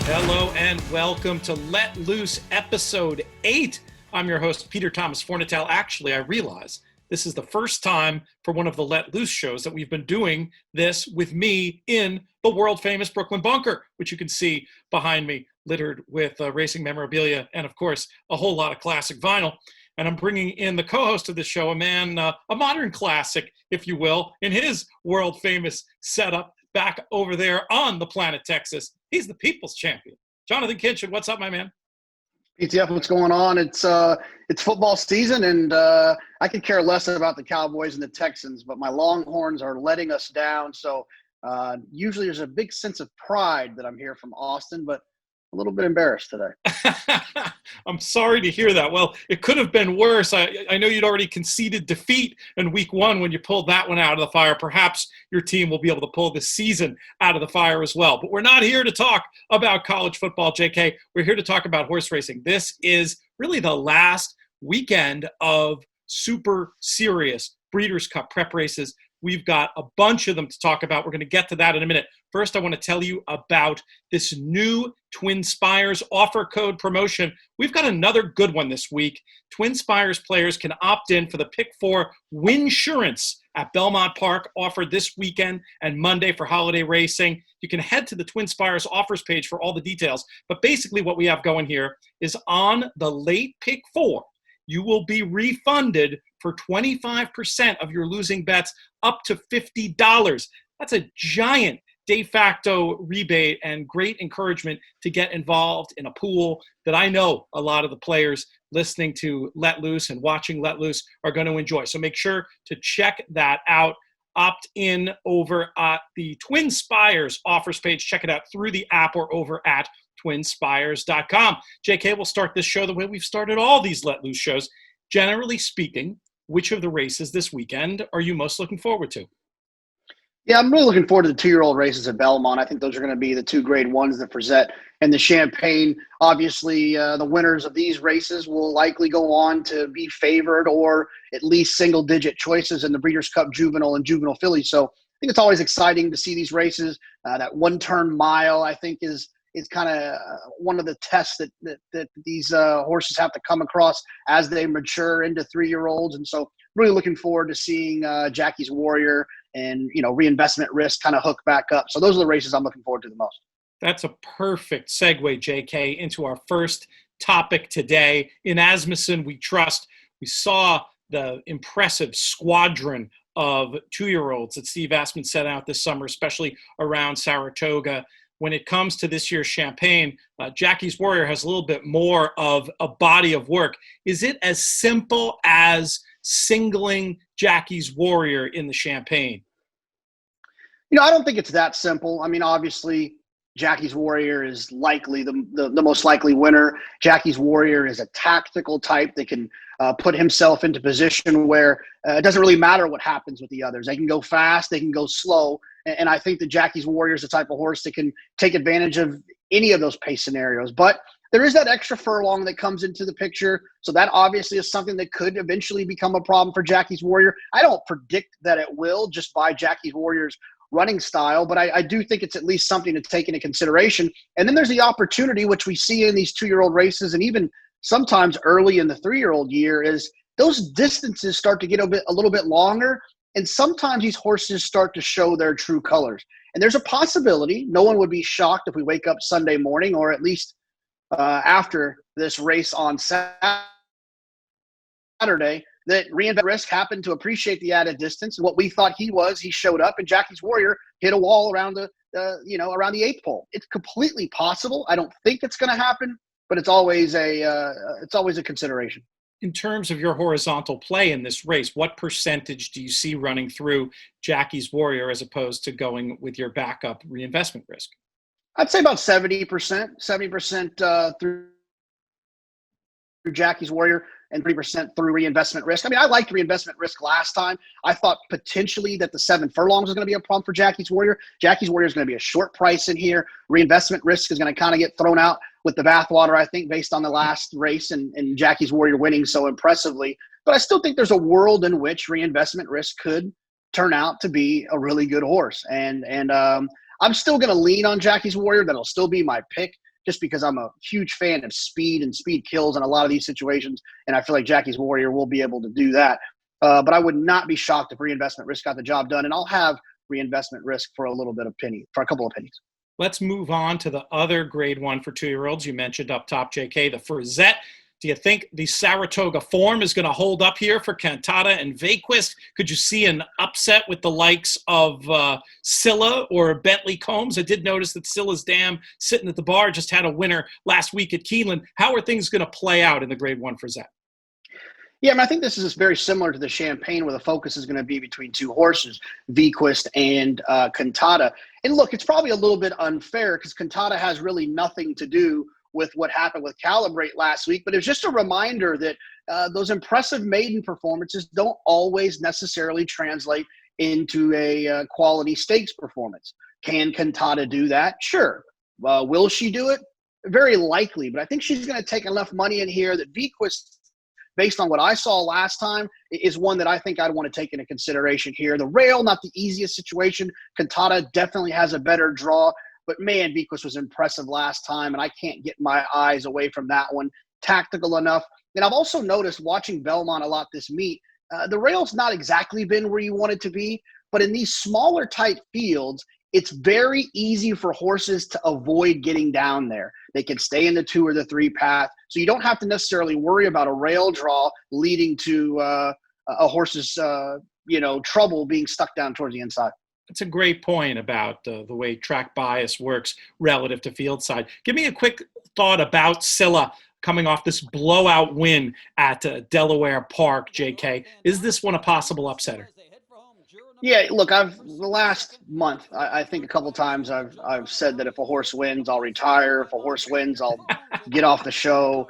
Hello and welcome to Let Loose episode 8. I'm your host, Peter Thomas Fornatale. Actually, I realize this is the first time for one of the Let Loose shows that we've been doing this with me in the world famous Brooklyn Bunker, which you can see behind me, littered with racing memorabilia and, of course, a whole lot of classic vinyl. And I'm bringing in the co-host of the show, a man, a modern classic, if you will, in his world famous setup back over there on the planet Texas. He's the people's champion. Jonathan Kinchen, what's up, my man? PTF, what's going on? It's football season, and I could care less about the Cowboys and the Texans, but my Longhorns are letting us down. So usually there's a big sense of pride that I'm here from Austin, but a little bit embarrassed today. I'm sorry to hear that. Well, it could have been worse. I know you'd already conceded defeat in week 1 when you pulled that one out of the fire. Perhaps your team will be able to pull this season out of the fire as well. But we're not here to talk about college football, JK. We're here to talk about horse racing. This is really the last weekend of super serious Breeders' Cup prep races. We've got a bunch of them to talk about. We're going to get to that in a minute. First, I want to tell you about this new Twin Spires offer code promotion. We've got another good one this week. Twin Spires players can opt in for the Pick 4 Winsurance at Belmont Park, offered this weekend and Monday for holiday racing. You can head to the Twin Spires offers page for all the details. But basically what we have going here is on the late Pick 4, you will be refunded for 25% of your losing bets up to $50. That's a giant de facto rebate and great encouragement to get involved in a pool that I know a lot of the players listening to Let Loose and watching Let Loose are going to enjoy. So make sure to check that out. Opt in over at the Twin Spires offers page. Check it out through the app or over at twinspires.com. JK, we'll start this show the way we've started all these Let Loose shows. Generally speaking, which of the races this weekend are you most looking forward to? Yeah, I'm really looking forward to the 2-year-old races at Belmont. I think those are going to be the 2 grade ones, the Frazette and the Champagne. Obviously, the winners of these races will likely go on to be favored or at least single-digit choices in the Breeders' Cup Juvenile and Juvenile Fillies. So I think it's always exciting to see these races. That one-turn mile, I think, is kind of one of the tests that these horses have to come across as they mature into 3-year-olds. And so really looking forward to seeing Jackie's Warrior and, Reinvestment Risk kind of hook back up. So those are the races I'm looking forward to the most. That's a perfect segue, JK, into our first topic today. In Asmussen, we trust. We saw the impressive squadron of 2-year-olds that Steve Asmussen set out this summer, especially around Saratoga. When it comes to this year's Champagne, Jackie's Warrior has a little bit more of a body of work. Is it as simple as singling Jackie's Warrior in the Champagne? I don't think it's that simple. I mean, obviously, Jackie's Warrior is likely the most likely winner. Jackie's Warrior is a tactical type that can put himself into position where it doesn't really matter what happens with the others. They can go fast, they can go slow. And I think that Jackie's Warrior is the type of horse that can take advantage of any of those pace scenarios. But there is that extra furlong that comes into the picture. So that obviously is something that could eventually become a problem for Jackie's Warrior. I don't predict that it will just by Jackie's Warrior's running style, but I do think it's at least something to take into consideration. And then there's the opportunity, which we see in these 2-year-old races and even sometimes early in the 3-year-old year, is those distances start to get a little bit longer. And sometimes these horses start to show their true colors. And there's a possibility, no one would be shocked if we wake up Sunday morning or at least after this race on Saturday, that Reinvent Risk happened to appreciate the added distance. And what we thought he showed up, and Jackie's Warrior hit a wall around the 8th pole. It's completely possible. I don't think it's going to happen, but it's always a consideration. In terms of your horizontal play in this race, what percentage do you see running through Jackie's Warrior as opposed to going with your backup Reinvestment Risk? I'd say about 70% through Jackie's Warrior and 3% through Reinvestment Risk. I mean, I liked Reinvestment Risk last time. I thought potentially that the 7 furlongs was going to be a problem for Jackie's Warrior. Jackie's Warrior is going to be a short price in here. Reinvestment Risk is going to kind of get thrown out with the bathwater, I think, based on the last race and Jackie's Warrior winning so impressively. But I still think there's a world in which Reinvestment Risk could turn out to be a really good horse. And I'm still going to lean on Jackie's Warrior. That'll still be my pick, just because I'm a huge fan of speed, and speed kills in a lot of these situations. And I feel like Jackie's Warrior will be able to do that. But I would not be shocked if reinvestment risk got the job done. And I'll have reinvestment risk for a couple of pennies. Let's move on to the other grade 1 for 2-year-olds. You mentioned up top, JK, the Furzette. Do you think the Saratoga form is going to hold up here for Cantata and Vequist? Could you see an upset with the likes of Scylla or Bentley Combs? I did notice that Scylla's Dam, sitting at the bar, just had a winner last week at Keeneland. How are things going to play out in the grade 1 Furzette? Yeah, I mean, I think this is very similar to the Champagne, where the focus is going to be between two horses, Vequist and Cantata. And look, it's probably a little bit unfair because Cantata has really nothing to do with what happened with Calibrate last week. But it's just a reminder that those impressive maiden performances don't always necessarily translate into a quality stakes performance. Can Cantata do that? Sure. Will she do it? Very likely. But I think she's going to take enough money in here that Vequist, based on what I saw last time, is one that I think I'd want to take into consideration here. The rail, not the easiest situation. Cantata definitely has a better draw. But, man, Vequist was impressive last time, and I can't get my eyes away from that one. Tactical enough. And I've also noticed, watching Belmont a lot this meet, the rail's not exactly been where you want it to be. But in these smaller type fields, it's very easy for horses to avoid getting down there. They can stay in the 2 or the 3 path. So you don't have to necessarily worry about a rail draw leading to a horse's trouble being stuck down towards the inside. It's a great point about the way track bias works relative to field side. Give me a quick thought about Scylla coming off this blowout win at Delaware Park, JK. Is this one a possible upsetter? Yeah, look, the last month, I think a couple times I've said that if a horse wins, I'll retire. If a horse wins, I'll get off the show.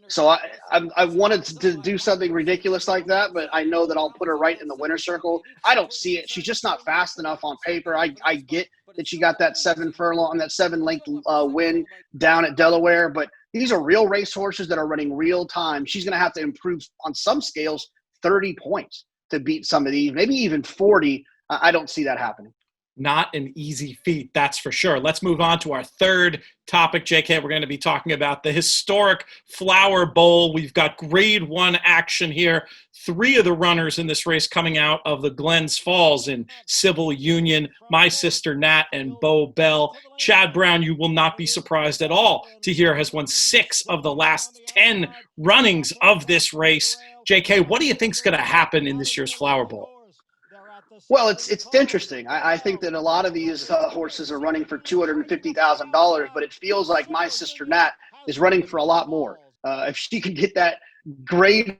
So I wanted to do something ridiculous like that, but I know that I'll put her right in the winner's circle. I don't see it. She's just not fast enough on paper. I get that she got that 7 furlong, that 7-length win down at Delaware, but these are real race horses that are running real time. She's going to have to improve on some scales 30 points to beat some of these, maybe even 40. I don't see that happening. Not an easy feat, that's for sure. Let's move on to our third topic, JK. We're going to be talking about the historic Flower Bowl. We've got grade 1 action here. 3 of the runners in this race coming out of the Glens Falls in Civil Union, My Sister Nat, and BELLE. Chad Brown, you will not be surprised at all to hear, has won 6 of the last 10 runnings of this race. JK, what do you think is going to happen in this year's Flower Bowl? Well, it's interesting. I think that a lot of these horses are running for $250,000, but it feels like My Sister Nat is running for a lot more. If she can get that grade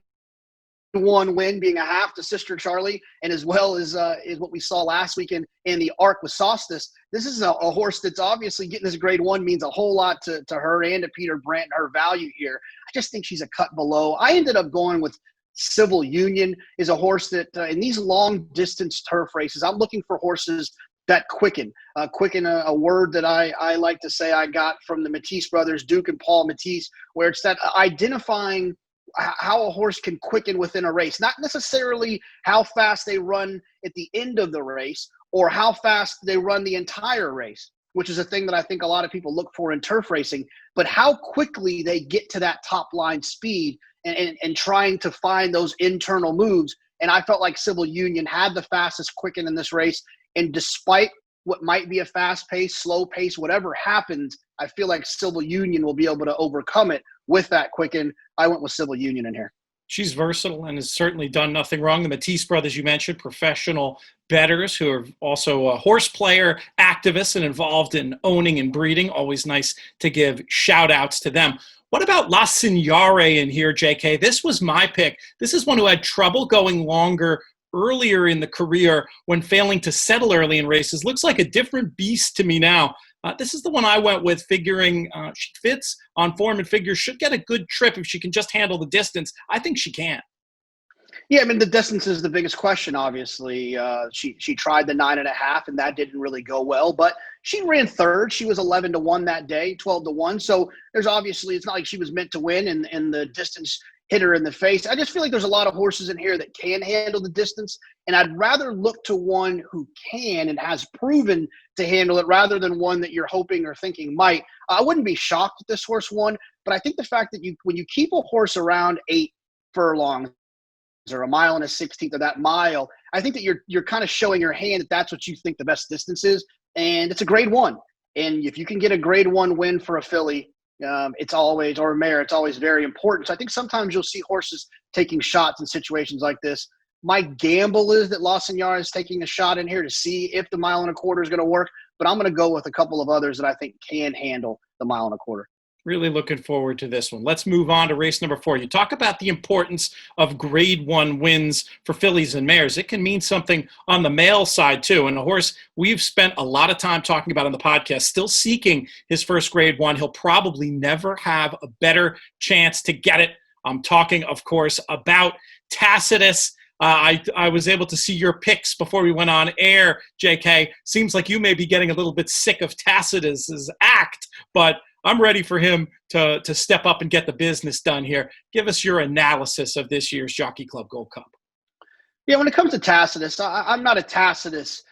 1 win, being a half to Sister Charlie, and as well as is what we saw last weekend in the Arc with Sostis, this is a horse that's obviously getting this grade 1 means a whole lot to her and to Peter Brandt and her value here. I just think she's a cut below. I ended up going with Civil Union. Is a horse that in these long distance turf races, I'm looking for horses that quicken. A word that I like to say I got from the Matisse brothers, Duke and Paul Matisse, where it's that identifying how a horse can quicken within a race, not necessarily how fast they run at the end of the race or how fast they run the entire race, which is a thing that I think a lot of people look for in turf racing, but how quickly they get to that top line speed and trying to find those internal moves. And I felt like Civil Union had the fastest quicken in this race. And despite what might be a fast pace, slow pace, whatever happens, I feel like Civil Union will be able to overcome it with that quicken. I went with Civil Union in here. She's versatile and has certainly done nothing wrong. The Matisse brothers, you mentioned, professional bettors who are also a horse player, activists, and involved in owning and breeding. Always nice to give shout outs to them. What about La Signore in here, JK? This was my pick. This is one who had trouble going longer earlier in the career when failing to settle early in races. Looks like a different beast to me now. This is the one I went with, figuring she fits on form and figures should get a good trip if she can just handle the distance. I think she can. Yeah, I mean, the distance is the biggest question, obviously. She tried the 9.5, and that didn't really go well, but she ran third. She was 11-1 that day, 12-1. So there's obviously, it's not like she was meant to win, and the distance hitter in the face. I just feel like there's a lot of horses in here that can handle the distance, and I'd rather look to one who can and has proven to handle it rather than one that you're hoping or thinking might. I wouldn't be shocked if this horse won, but I think the fact that when you keep a horse around 8 furlongs or a mile and a 16th of that mile, I think that you're kind of showing your hand that that's what you think the best distance is, and it's a grade 1. And if you can get a grade 1 win for a filly, it's always, or a mare, it's always very important. So I think sometimes you'll see horses taking shots in situations like this. My gamble is that La Senora is taking a shot in here to see if the 1.25 miles is going to work, but I'm going to go with a couple of others that I think can handle the 1.25 miles. Really looking forward to this one. Let's move on to race number 4. You talk about the importance of grade 1 wins for fillies and mares. It can mean something on the male side too. And a horse we've spent a lot of time talking about on the podcast, still seeking his first grade 1. He'll probably never have a better chance to get it. I'm talking, of course, about Tacitus. I was able to see your picks before we went on air, JK. Seems like you may be getting a little bit sick of Tacitus's act, but I'm ready for him to step up and get the business done here. Give us your analysis of this year's Jockey Club Gold Cup. Yeah, when it comes to Tacitus, I'm not a Tacitus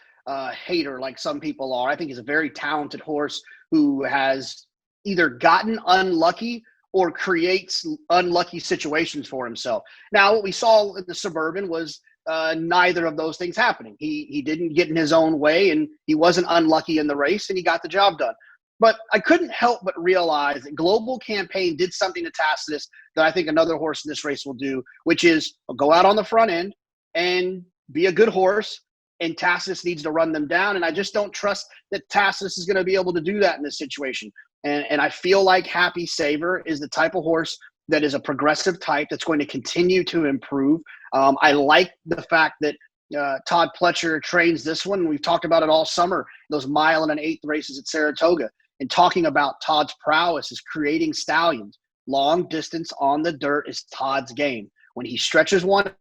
hater like some people are. I think he's a very talented horse who has either gotten unlucky or creates unlucky situations for himself. Now, what we saw in the Suburban was neither of those things happening. He didn't get in his own way, and he wasn't unlucky in the race, and he got the job done. But I couldn't help but realize that Global Campaign did something to Tacitus that I think another horse in this race will do, which is go out on the front end and be a good horse, and Tacitus needs to run them down. And I just don't trust that Tacitus is going to be able to do that in this situation. And I feel like Happy Saver is the type of horse that is a progressive type that's going to continue to improve. I like the fact that Todd Pletcher trains this one. We've talked about it all summer, those 1 1/8 races at Saratoga. And talking about Todd's prowess is creating stallions. Long distance on the dirt is Todd's game. When he stretches one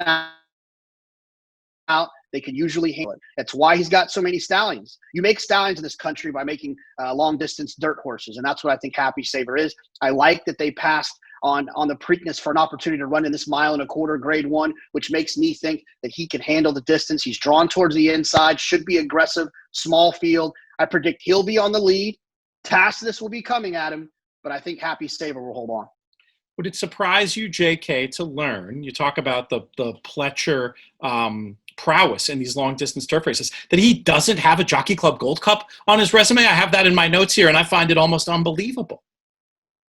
out, they can usually handle it. That's why he's got so many stallions. You make stallions in this country by making long-distance dirt horses, and that's what I think Happy Saver is. I like that they passed on the Preakness for an opportunity to run in this 1.25 miles grade 1, which makes me think that he can handle the distance. He's drawn towards the inside, should be aggressive, small field. I predict he'll be on the lead. Tacitus will be coming at him, but I think Happy Saver will hold on. Would it surprise you, JK, to learn, you talk about the Pletcher prowess in these long-distance turf races, that he doesn't have a Jockey Club Gold Cup on his resume? I have that in my notes here, and I find it almost unbelievable.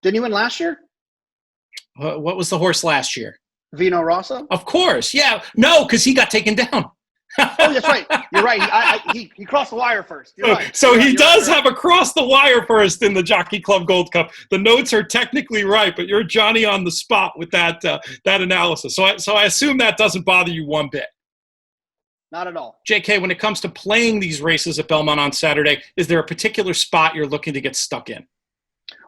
Didn't he win last year? What was the horse last year? Vino Rosso? Of course, yeah. No, because he got taken down. Oh, that's right. You're right. He crossed the wire first. You're right. So he does right. have a cross the wire first in the Jockey Club Gold Cup. The notes are technically right, but you're Johnny on the spot with that analysis. So I assume that doesn't bother you one bit. Not at all. JK, when it comes to playing these races at Belmont on Saturday, is there a particular spot you're looking to get stuck in?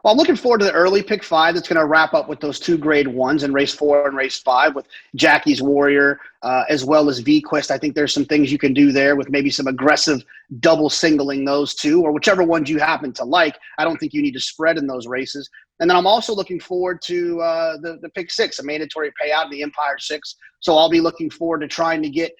Well, I'm looking forward to the early pick 5 that's going to wrap up with those 2 grade 1s in race 4 and race 5 with Jackie's Warrior as well as V-Quest. I think there's some things you can do there with maybe some aggressive double singling those two, or whichever ones you happen to like. I don't think you need to spread in those races. And then I'm also looking forward to the pick 6, a mandatory payout in the Empire 6. So I'll be looking forward to trying to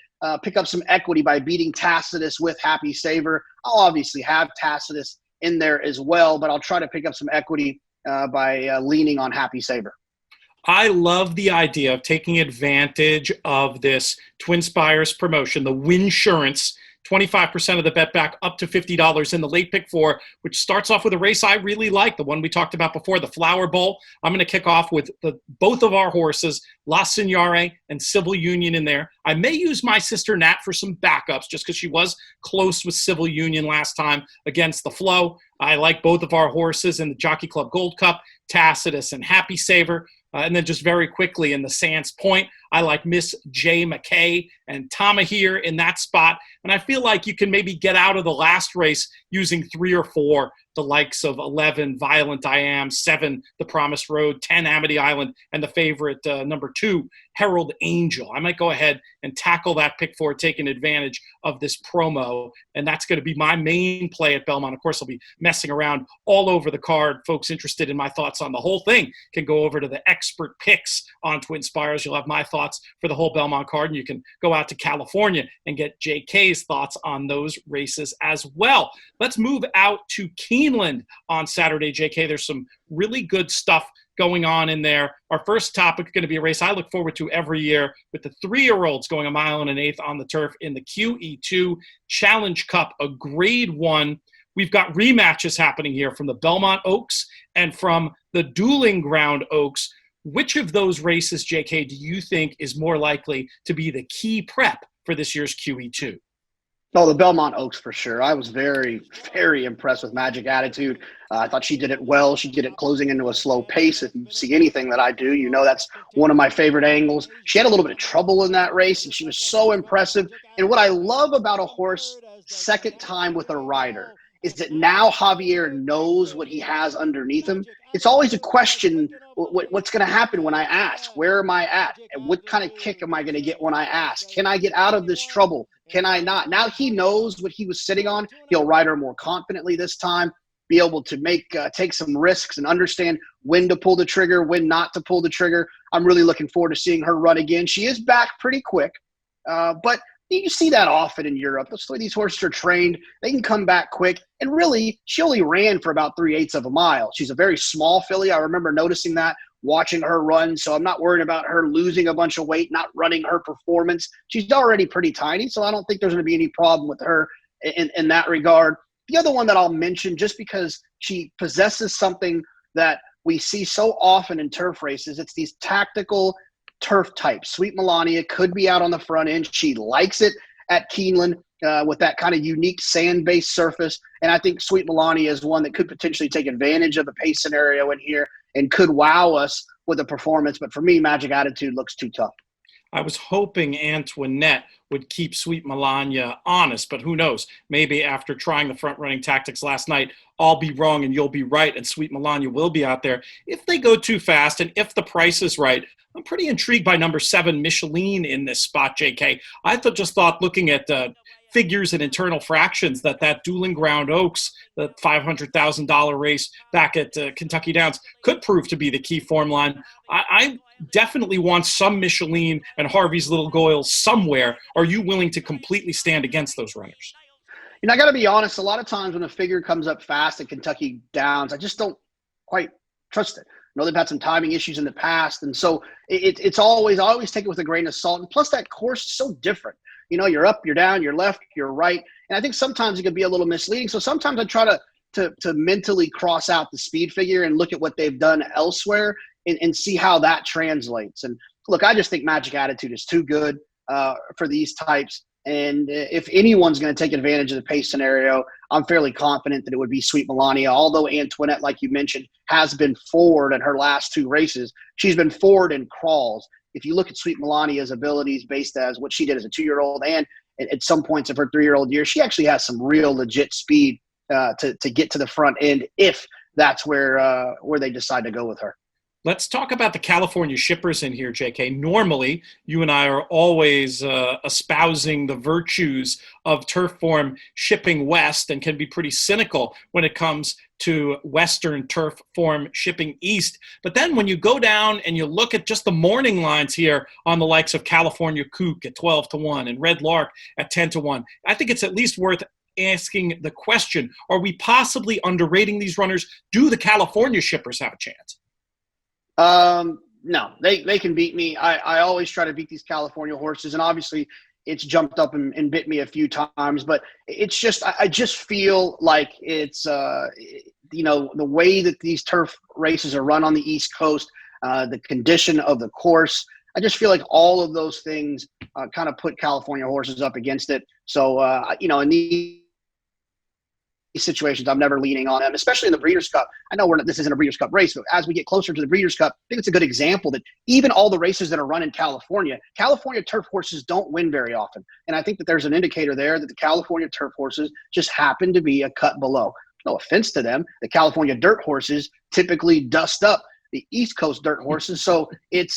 pick up some equity by beating Tacitus with Happy Saver. I'll obviously have Tacitus in there as well, but I'll try to pick up some equity by leaning on Happy Saver. I love the idea of taking advantage of this Twin Spires promotion, the Winsurance, 25% of the bet back up to $50 in the late pick 4, which starts off with a race I really like, the one we talked about before, the Flower Bowl. I'm going to kick off with both of our horses, La Signore and Civil Union in there. I may use my sister Nat for some backups just because she was close with Civil Union last time against the Flow. I like both of our horses in the Jockey Club Gold Cup, Tacitus and Happy Saver. And then just very quickly in the Sands Point, I like Miss J. McKay and Tama here in that spot. And I feel like you can maybe get out of the last race using 3 or 4, the likes of 11, Violent I Am, 7, The Promised Road, 10, Amity Island, and the favorite, number 2, Herald Angel. I might go ahead and tackle that pick 4, taking advantage of this promo, and that's going to be my main play at Belmont. Of course, I'll be messing around all over the card. Folks interested in my thoughts on the whole thing can go over to the expert picks on Twin Spires. You'll have my thoughts for the whole Belmont card, and you can go out to California and get JK's thoughts on those races as well. Let's move out to Keeneland on Saturday, JK. There's some really good stuff going on in there. Our first topic is going to be a race I look forward to every year with the 3-year-olds going 1 1/8 on the turf in the QE2 Challenge Cup, a Grade 1. We've got rematches happening here from the Belmont Oaks and from the Dueling Ground Oaks. Which of those races, JK, do you think is more likely to be the key prep for this year's QE2? Oh, the Belmont Oaks for sure. I was very, very impressed with Magic Attitude. I thought she did it well. She did it closing into a slow pace. If you see anything that I do, you know that's one of my favorite angles. She had a little bit of trouble in that race, and she was so impressive. And what I love about a horse second time with a rider is that now Javier knows what he has underneath him. It's always a question, what's going to happen when I ask? Where am I at? And what kind of kick am I going to get when I ask? Can I get out of this trouble? Can I not? Now he knows what he was sitting on. He'll ride her more confidently this time, be able to take some risks and understand when to pull the trigger, when not to pull the trigger. I'm really looking forward to seeing her run again. She is back pretty quick, but you see that often in Europe. That's the way these horses are trained. They can come back quick. And really, she only ran for about 3/8 of a mile. She's a very small filly. I remember noticing that, watching her run. So I'm not worried about her losing a bunch of weight, not running her performance. She's already pretty tiny, so I don't think there's going to be any problem with her in that regard. The other one that I'll mention, just because she possesses something that we see so often in turf races, it's these tactical turf type. Sweet Melania could be out on the front end. She likes it at Keeneland with that kind of unique sand-based surface. And I think Sweet Melania is one that could potentially take advantage of the pace scenario in here and could wow us with a performance. But for me, Magic Attitude looks too tough. I was hoping Antoinette would keep Sweet Melania honest, but who knows? Maybe after trying the front-running tactics last night, I'll be wrong and you'll be right, and Sweet Melania will be out there. If they go too fast and if the price is right, I'm pretty intrigued by number 7, Micheline, in this spot, JK. I just thought, looking at figures and internal fractions, that Dueling Ground Oaks, the $500,000 race back at Kentucky Downs, could prove to be the key form line. I definitely want some Micheline and Harvey's Little Goyle somewhere. Are you willing to completely stand against those runners? You know, I got to be honest, a lot of times when a figure comes up fast at Kentucky Downs, I just don't quite trust it. I know they've had some timing issues in the past, and so I always take it with a grain of salt. And plus, that course is so different. You know, you're up, you're down, you're left, you're right, and I think sometimes it can be a little misleading. So sometimes I try to mentally cross out the speed figure and look at what they've done elsewhere and see how that translates. And look, I just think Magic Attitude is too good for these types. And if anyone's going to take advantage of the pace scenario, I'm fairly confident that it would be Sweet Melania. Although Antoinette, like you mentioned, has been forward in her last 2 races. She's been forward in crawls. If you look at Sweet Melania's abilities based as what she did as a 2-year-old and at some points of her 3-year-old year, she actually has some real legit speed to get to the front end if that's where they decide to go with her. Let's talk about the California shippers in here, JK. Normally, you and I are always espousing the virtues of turf form shipping west and can be pretty cynical when it comes to Western turf form shipping east. But then when you go down and you look at just the morning lines here on the likes of California Kook at 12-1 and Red Lark at 10-1, I think it's at least worth asking the question, are we possibly underrating these runners? Do the California shippers have a chance? No, they can beat me. I always try to beat these California horses, and obviously it's jumped up and bit me a few times, but it's just, I just feel like it's, you know, the way that these turf races are run on the East Coast, the condition of the course, I just feel like all of those things kind of put California horses up against it. So, you know, in the situations, I'm never leaning on them, especially in the Breeders' Cup. I know this isn't a Breeders' Cup race, but as we get closer to the Breeders' Cup, I think it's a good example that even all the races that are run in California turf horses don't win very often. And I think that there's an indicator there that the California turf horses just happen to be a cut below. No offense to them. The California dirt horses typically dust up the East Coast dirt horses. So it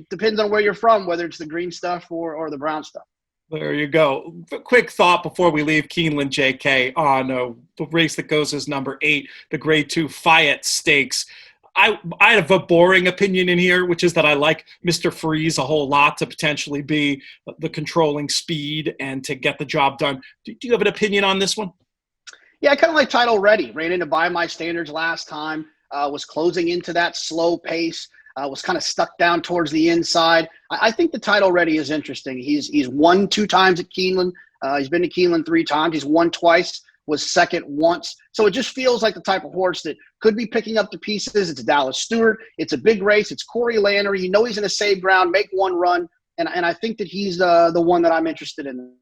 depends on where you're from, whether it's the green stuff or the brown stuff. There you go. Quick thought before we leave Keeneland, JK, on the race that goes as number 8, the Grade 2 Fayette Stakes. I have a boring opinion in here, which is that I like Mr. Freeze a whole lot to potentially be the controlling speed and to get the job done. Do you have an opinion on this one? Yeah, I kind of like Title Ready. Ran into By My Standards last time, was closing into that slow pace. Was kind of stuck down towards the inside. I think the Title Ready is interesting. He's won 2 times at Keeneland. He's been to Keeneland 3 times. He's won twice, was second once. So it just feels like the type of horse that could be picking up the pieces. It's a Dallas Stewart. It's a big race. It's Corey Lanerie. You know he's going to save ground, make one run. And I think that he's the one that I'm interested in.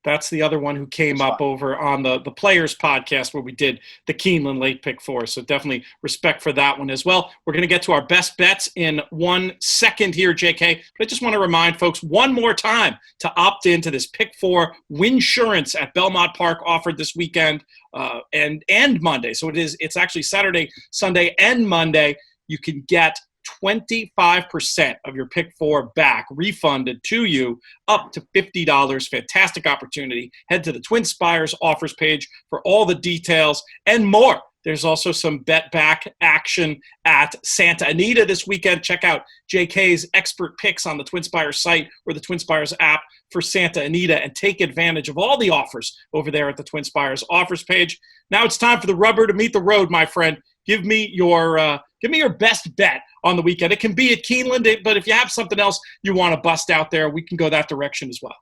That's the other one who came up over on the Players podcast where we did the Keeneland late pick 4. So definitely respect for that one as well. We're going to get to our best bets in 1 second here, JK. But I just want to remind folks one more time to opt into this pick 4 Winsurance at Belmont Park offered this weekend and Monday. So it's actually Saturday, Sunday, and Monday. You can get 25% of your pick 4 back refunded to you up to $50. Fantastic opportunity. Head to the Twin Spires offers page for all the details and more. There's also some bet back action at Santa Anita this weekend. Check out JK's expert picks on the Twin Spires site or the Twin Spires app for Santa Anita and take advantage of all the offers over there at the Twin Spires offers page. Now it's time for the rubber to meet the road, my friend. Give me your best bet on the weekend. It can be at Keeneland, but if you have something else you want to bust out there, we can go that direction as well.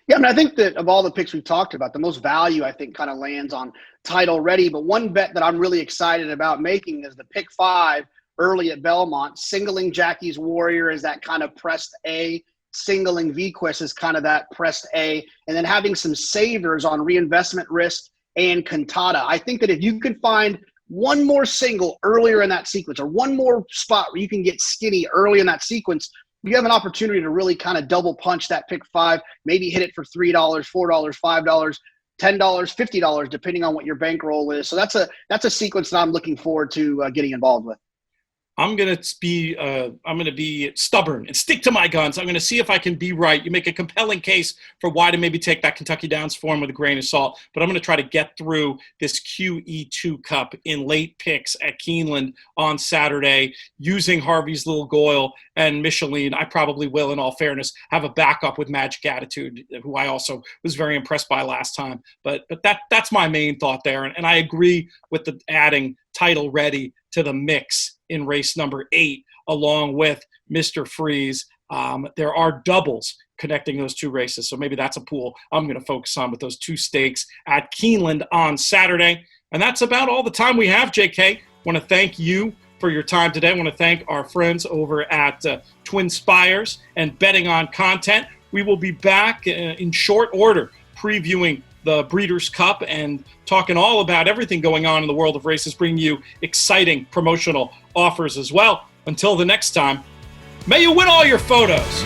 Yeah, I mean, I think that of all the picks we've talked about, the most value, I think, kind of lands on Title Ready. But one bet that I'm really excited about making is the pick 5 early at Belmont, singling Jackie's Warrior as that kind of pressed A, singling VQuest as kind of that pressed A, and then having some savers on reinvestment risk and Cantata. I think that if you could find one more single earlier in that sequence or one more spot where you can get skinny early in that sequence, you have an opportunity to really kind of double punch that pick 5, maybe hit it for $3, $4, $5, $10, $50, depending on what your bankroll is. So that's a sequence that I'm looking forward to getting involved with. I'm going to be stubborn and stick to my guns. I'm going to see if I can be right. You make a compelling case for why to maybe take that Kentucky Downs form with a grain of salt, but I'm going to try to get through this QE2 Cup in late picks at Keeneland on Saturday using Harvey's Little Goyle and Micheline. I probably will, in all fairness, have a backup with Magic Attitude, who I also was very impressed by last time. But that's my main thought there, and I agree with the adding Title Ready to the mix in race number 8, along with Mr. Freeze. There are doubles connecting those 2 races, so maybe that's a pool I'm going to focus on with those 2 stakes at Keeneland on Saturday. And that's about all the time we have, JK. I want to thank you for your time today. I want to thank our friends over at Twin Spires and Betting on Content. We will be back in short order previewing the Breeders' Cup and talking all about everything going on in the world of races, bringing you exciting promotional offers as well. Until the next time, may you win all your photos.